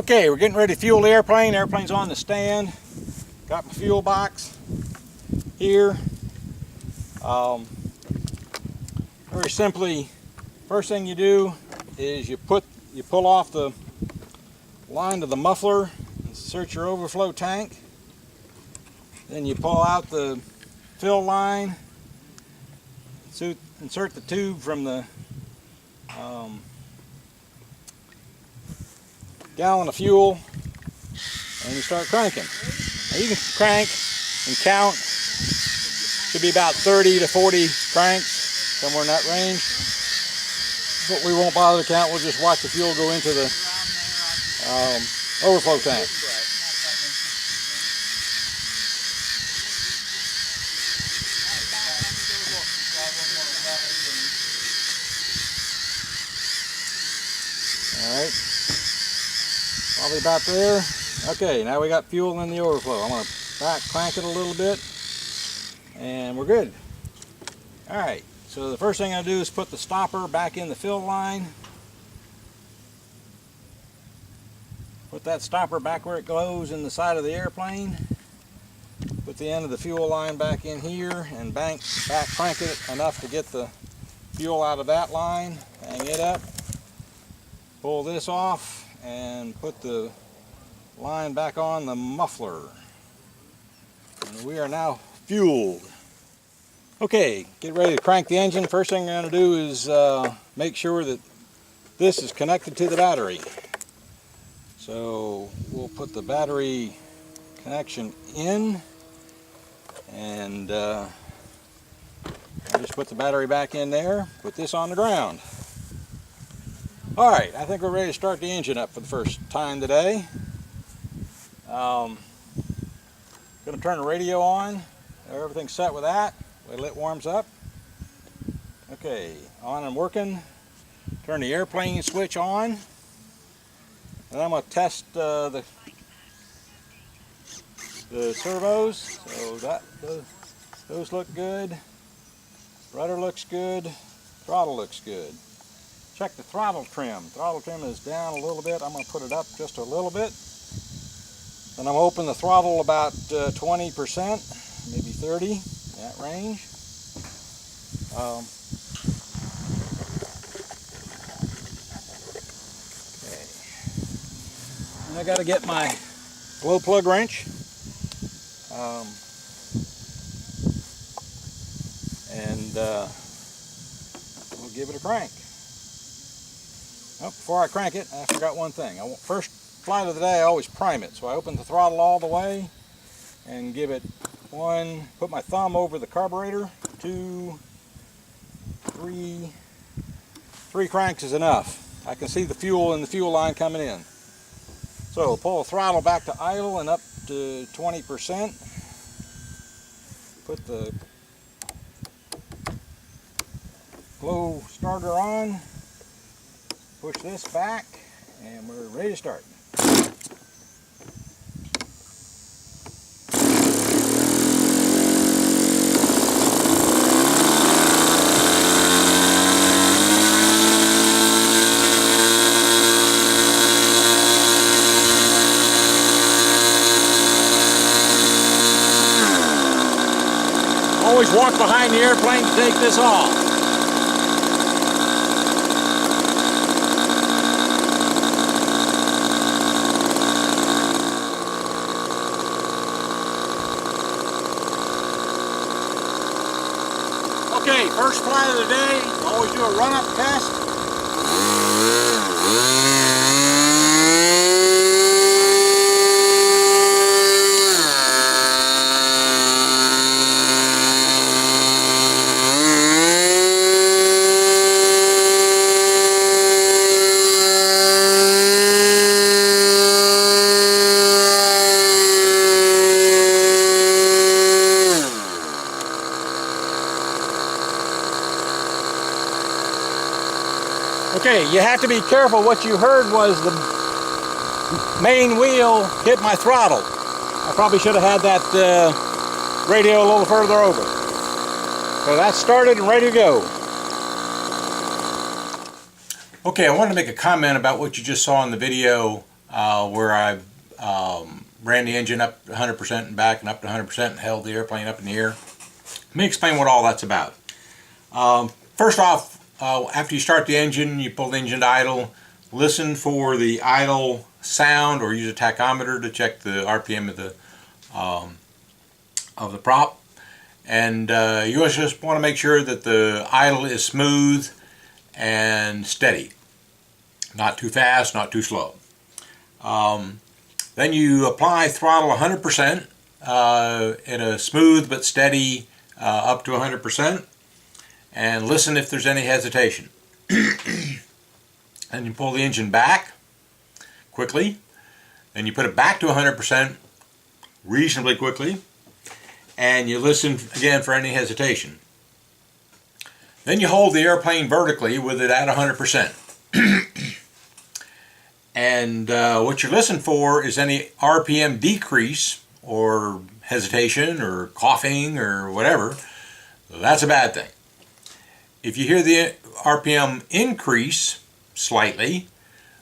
Okay, we're getting ready to fuel the airplane. Airplane's on the stand. Got my fuel box here. Very simply, first thing you do is you pull off the line to the muffler, insert your overflow tank. Then you pull out the fill line, insert the tube from the gallon of fuel, and you start cranking. Now you can crank and count. Should be about 30 to 40 cranks, somewhere in that range. But we won't bother to count. We'll just watch the fuel go into the overflow tank. Alright, probably about there. Okay, now we got fuel in the overflow. I'm going to back crank it a little bit, and we're good. Alright, so the first thing I do is put the stopper back in the fill line. Put that stopper back where it goes in the side of the airplane. Put the end of the fuel line back in here and back crank it enough to get the fuel out of that line. Hang it up. Pull this off and put the line back on the muffler. And we are now fueled. Okay, get ready to crank the engine. First thing I'm going to do is make sure that this is connected to the battery. So we'll put the battery connection in, and just put the battery back in there. Put this on the ground. Alright, I think we're ready to start the engine up for the first time today. Going to turn the radio on. Everything's set with that. Wait till it warms up. Okay, on and working. Turn the airplane switch on. And I'm going to test the servos. So those look good. Rudder looks good. Throttle looks good. Check the throttle trim. Throttle trim is down a little bit. I'm going to put it up just a little bit. And I'm open the throttle about 20%, maybe 30, that range. Okay. And I got to get my glow plug wrench. We'll give it a crank. Oh, before I crank it, I forgot one thing. First flight of the day, I always prime it. So I open the throttle all the way and give it one, put my thumb over the carburetor, 2, 3. 3 cranks is enough. I can see the fuel in the fuel line coming in. So pull the throttle back to idle and up to 20%. Put the glow starter on. Push this back, and we're ready to start. Always walk behind the airplane to take this off. Okay, first flight of the day, always do a run-up test. Okay, you have to be careful. What you heard was the main wheel hit my throttle. I probably should have had that radio a little further over. So that's started and ready to go. Okay, I wanted to make a comment about what you just saw in the video where I ran the engine up to 100% and back and up to 100% and held the airplane up in the air. Let me explain what all that's about. First off, after you start the engine, you pull the engine to idle, listen for the idle sound or use a tachometer to check the RPM of the prop. And you just want to make sure that the idle is smooth and steady. Not too fast, not too slow. Then you apply throttle 100% in a smooth but steady up to 100%, and listen if there's any hesitation. And you pull the engine back quickly, and you put it back to 100% reasonably quickly, and you listen again for any hesitation. Then you hold the airplane vertically with it at 100%. And what you listen for is any RPM decrease or hesitation or coughing or whatever. That's a bad thing. If you hear the RPM increase slightly,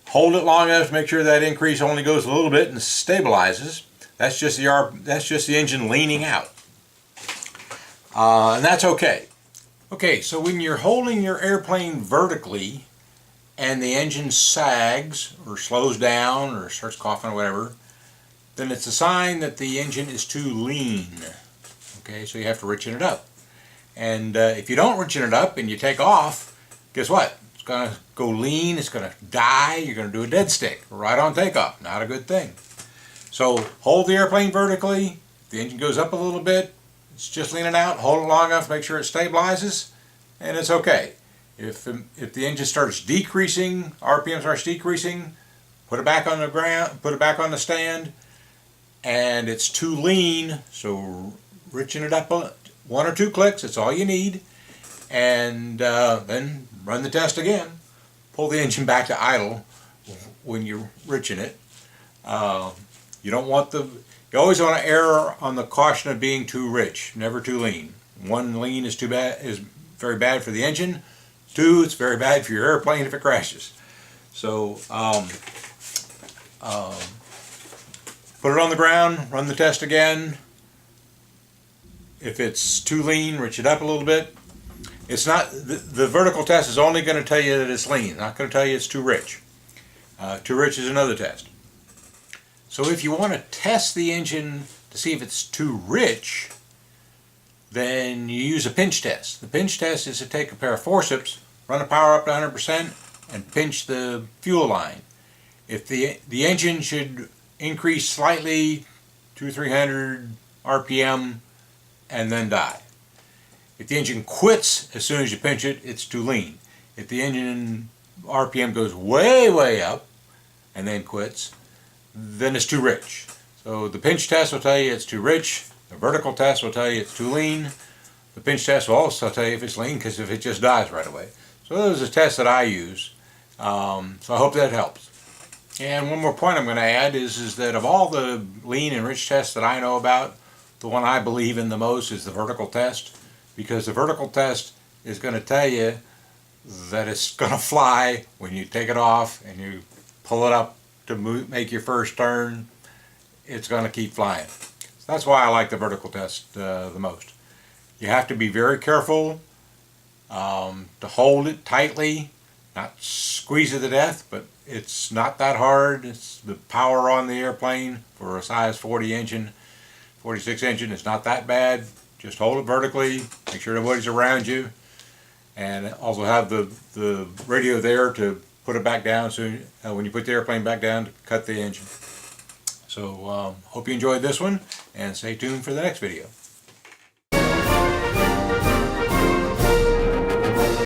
hold it long enough to make sure that increase only goes a little bit and stabilizes. That's just the engine leaning out. And that's okay. Okay, so when you're holding your airplane vertically and the engine sags or slows down or starts coughing or whatever, then it's a sign that the engine is too lean. Okay, so you have to richen it up. And if you don't richen it up and you take off, guess what? It's going to go lean, it's going to die, you're going to do a dead stick right on takeoff. Not a good thing. So hold the airplane vertically. If the engine goes up a little bit, it's just leaning out. Hold it long enough to make sure it stabilizes, and it's okay. If the engine starts decreasing, RPM starts decreasing, put it back on the ground, put it back on the stand, and it's too lean, so richen it up 1 or 2 clicks, that's all you need, and then run the test again. Pull the engine back to idle when you richen it. You don't want you always want to err on the caution of being too rich, never too lean. 1, lean is very bad for the engine. 2, it's very bad for your airplane if it crashes. So put it on the ground, run the test again. If it's too lean, rich it up a little bit. It's not the vertical test is only going to tell you that it's lean, not going to tell you it's too rich. Too rich is another test. So if you want to test the engine to see if it's too rich, then you use a pinch test. The pinch test is to take a pair of forceps, run the power up to 100%, and pinch the fuel line. If the engine should increase slightly, 200-300 RPM, and then die. If the engine quits as soon as you pinch it, it's too lean. If the engine RPM goes way up and then quits, then it's too rich. So the pinch test will tell you it's too rich. The vertical test will tell you it's too lean. The pinch test will also tell you if it's lean, because if it just dies right away. So those are the tests that I use. So I hope that helps. And one more point I'm going to add is that of all the lean and rich tests that I know about, the one I believe in the most is the vertical test, because the vertical test is going to tell you that it's going to fly when you take it off and you pull it up to make your first turn. It's going to keep flying. So that's why I like the vertical test the most. You have to be very careful to hold it tightly, not squeeze it to death, but it's not that hard. It's the power on the airplane for a size 40 engine, 46 engine, is not that bad. Just hold it vertically, make sure nobody's around you, and also have the radio there to put it back down soon when you put the airplane back down to cut the engine. So hope you enjoyed this one, and stay tuned for the next video.